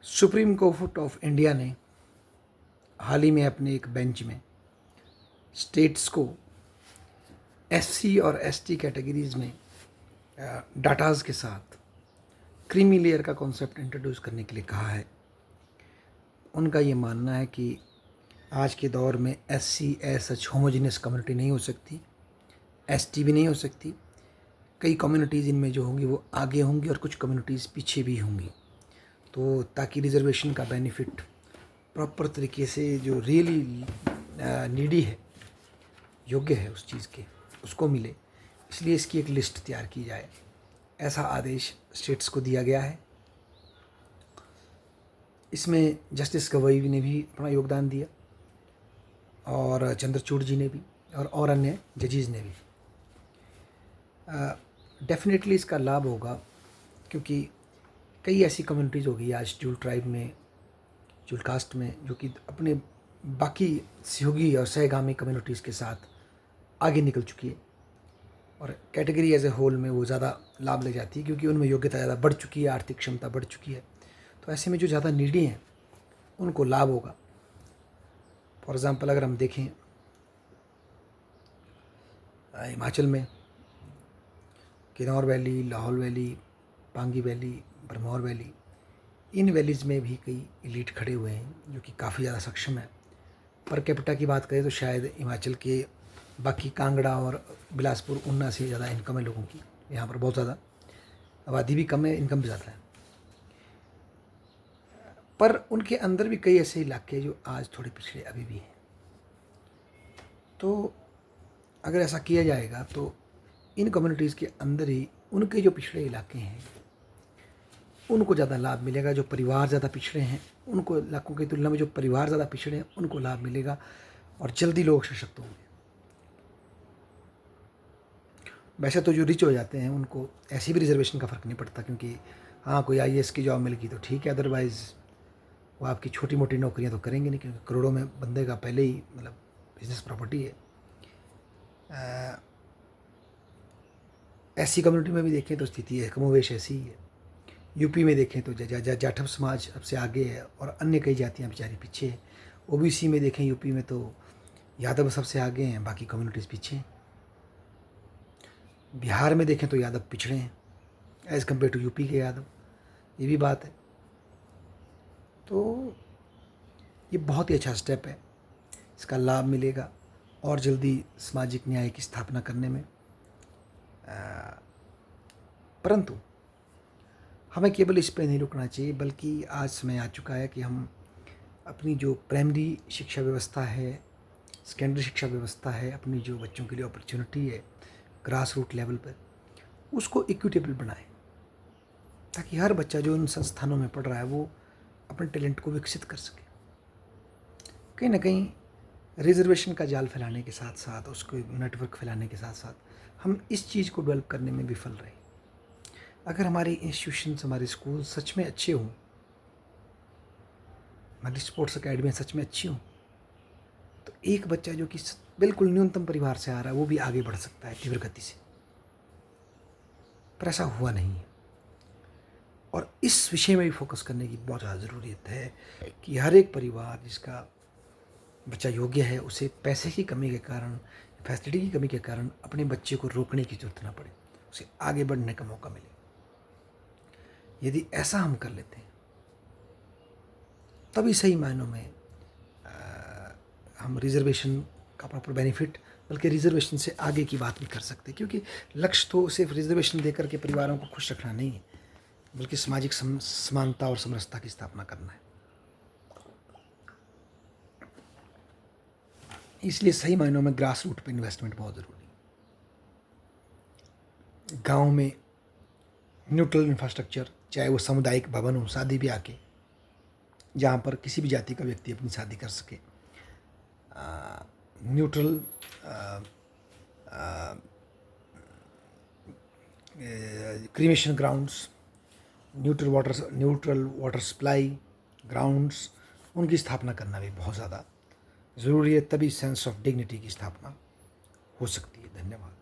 Supreme court of India ने हाल ही में अपने एक बेंच में स्टेट्स को एससी और एसटी कैटेगरीज में डाटाज के साथ क्रीमी लेयर का कॉन्सेप्ट इंट्रोड्यूस करने के लिए कहा है। उनका ये मानना है कि आज के दौर में एससी सच होमोजीनियस कम्युनिटी नहीं हो सकती, एसटी भी नहीं हो सकती। कई कम्युनिटीज़ इनमें जो होंगी वो आगे होंगी और कुछ कम्युनिटीज़ पीछे भी होंगी। तो ताकि रिजर्वेशन का बेनिफिट प्रॉपर तरीके से जो रियली नीडी है, योग्य है उस चीज़ के, उसको मिले, इसलिए इसकी एक लिस्ट तैयार की जाए, ऐसा आदेश स्टेट्स को दिया गया है। इसमें जस्टिस गवई ने भी अपना योगदान दिया और चंद्रचूड़ जी ने भी और अन्य जजेस ने भी। डेफिनेटली इसका लाभ होगा, क्योंकि कई ऐसी कम्युनिटीज़ होगी आज जूल ट्राइब में, जूल कास्ट में, जो कि अपने बाकी सहयोगी और सहगामी कम्युनिटीज़ के साथ आगे निकल चुकी है और कैटेगरी एज ए होल में वो ज़्यादा लाभ ले जाती है, क्योंकि उनमें योग्यता ज़्यादा बढ़ चुकी है, आर्थिक क्षमता बढ़ चुकी है। तो ऐसे में जो ज़्यादा नीडी हैं उनको लाभ होगा। फॉर एग्ज़ाम्पल अगर हम देखें हिमाचल में Kinnaur valley, Lahaul valley, Pangi valley, Bharmour valley, इन वैलीज़ में भी कई एलीट खड़े हुए हैं जो कि काफ़ी ज़्यादा सक्षम है। पर कैपिटा की बात करें तो शायद हिमाचल के बाकी कांगड़ा और बिलासपुर, ऊना से ज़्यादा इनकम है लोगों की। यहाँ पर बहुत ज़्यादा आबादी भी कम है, इनकम भी ज़्यादा है। पर उनके अंदर भी कई ऐसे इलाके जो आज थोड़े पिछड़े अभी भी हैं। तो अगर ऐसा किया जाएगा तो इन कम्युनिटीज़ के अंदर ही उनके जो पिछड़े इलाके हैं उनको ज़्यादा लाभ मिलेगा। जो परिवार ज़्यादा पिछड़े हैं उनको, इलाकों की तुलना में जो परिवार ज़्यादा पिछड़े हैं उनको लाभ मिलेगा और जल्दी लोग सशक्त होंगे। वैसे तो जो रिच हो जाते हैं उनको ऐसी भी रिजर्वेशन का फ़र्क नहीं पड़ता, क्योंकि हाँ कोई आईएएस की जॉब मिल गई तो ठीक है, अदरवाइज़ वो आपकी छोटी मोटी नौकरियां तो करेंगे नहीं, क्योंकि करोड़ों में बंदे का पहले ही मतलब बिजनेस प्रॉपर्टी है। ऐसी कम्युनिटी में भी देखें तो स्थिति है कमोवेश ऐसी ही है। यूपी में देखें तो जाठव समाज सबसे आगे है और अन्य कई जातियां बेचारी पीछे हैं। ओबीसी में देखें यूपी में तो यादव सबसे आगे हैं, बाकी कम्युनिटीज़ पीछे हैं। बिहार में देखें तो यादव पिछड़े हैं एज़ कम्पेयर टू यूपी के यादव, ये भी बात है। तो ये बहुत ही अच्छा स्टेप है, इसका लाभ मिलेगा और जल्दी सामाजिक न्याय की स्थापना करने में। परंतु हमें केवल इस पे नहीं रुकना चाहिए, बल्कि आज समय आ चुका है कि हम अपनी जो प्राइमरी शिक्षा व्यवस्था है, सेकेंडरी शिक्षा व्यवस्था है, अपनी जो बच्चों के लिए अपॉर्चुनिटी है ग्रास रूट लेवल पर, उसको इक्विटेबल बनाएं, ताकि हर बच्चा जो इन संस्थानों में पढ़ रहा है वो अपने टैलेंट को विकसित कर सके। कहीं ना कहीं रिजर्वेशन का जाल फैलाने के साथ साथ, उसको नेटवर्क फैलाने के साथ साथ हम इस चीज़ को डेवलप करने में विफल रहे। अगर हमारे इंस्टीट्यूशंस, हमारे स्कूल सच में अच्छे हों, हमारी स्पोर्ट्स अकेडमी सच में अच्छी हों, तो एक बच्चा जो कि बिल्कुल न्यूनतम परिवार से आ रहा है वो भी आगे बढ़ सकता है तीव्र गति से। पर ऐसा हुआ नहीं है और इस विषय में भी फोकस करने की बहुत ज़्यादा ज़रूरत है कि हर एक परिवार जिसका बच्चा योग्य है उसे पैसे की कमी के कारण, फैसिलिटी की कमी के कारण अपने बच्चे को रोकने की जरूरत ना पड़े, उसे आगे बढ़ने का मौका मिले। यदि ऐसा हम कर लेते हैं तभी सही मायनों में हम रिजर्वेशन का प्रॉपर बेनिफिट, बल्कि रिजर्वेशन से आगे की बात भी कर सकते हैं। क्योंकि लक्ष्य तो सिर्फ रिजर्वेशन देकर के परिवारों को खुश रखना नहीं है, बल्कि सामाजिक समानता और समरसता की स्थापना करना है। इसलिए सही मायनों में ग्रास रूट पर इन्वेस्टमेंट बहुत ज़रूरी है। गाँव में न्यूट्रल इंफ्रास्ट्रक्चर, चाहे वो सामुदायिक भवन हो, शादी ब्याह के, जहाँ पर किसी भी जाति का व्यक्ति अपनी शादी कर सके, neutral cremation grounds, neutral water supply grounds, उनकी स्थापना करना भी बहुत ज़्यादा ज़रूरी है। तभी सेंस ऑफ डिग्निटी की स्थापना हो सकती है। धन्यवाद।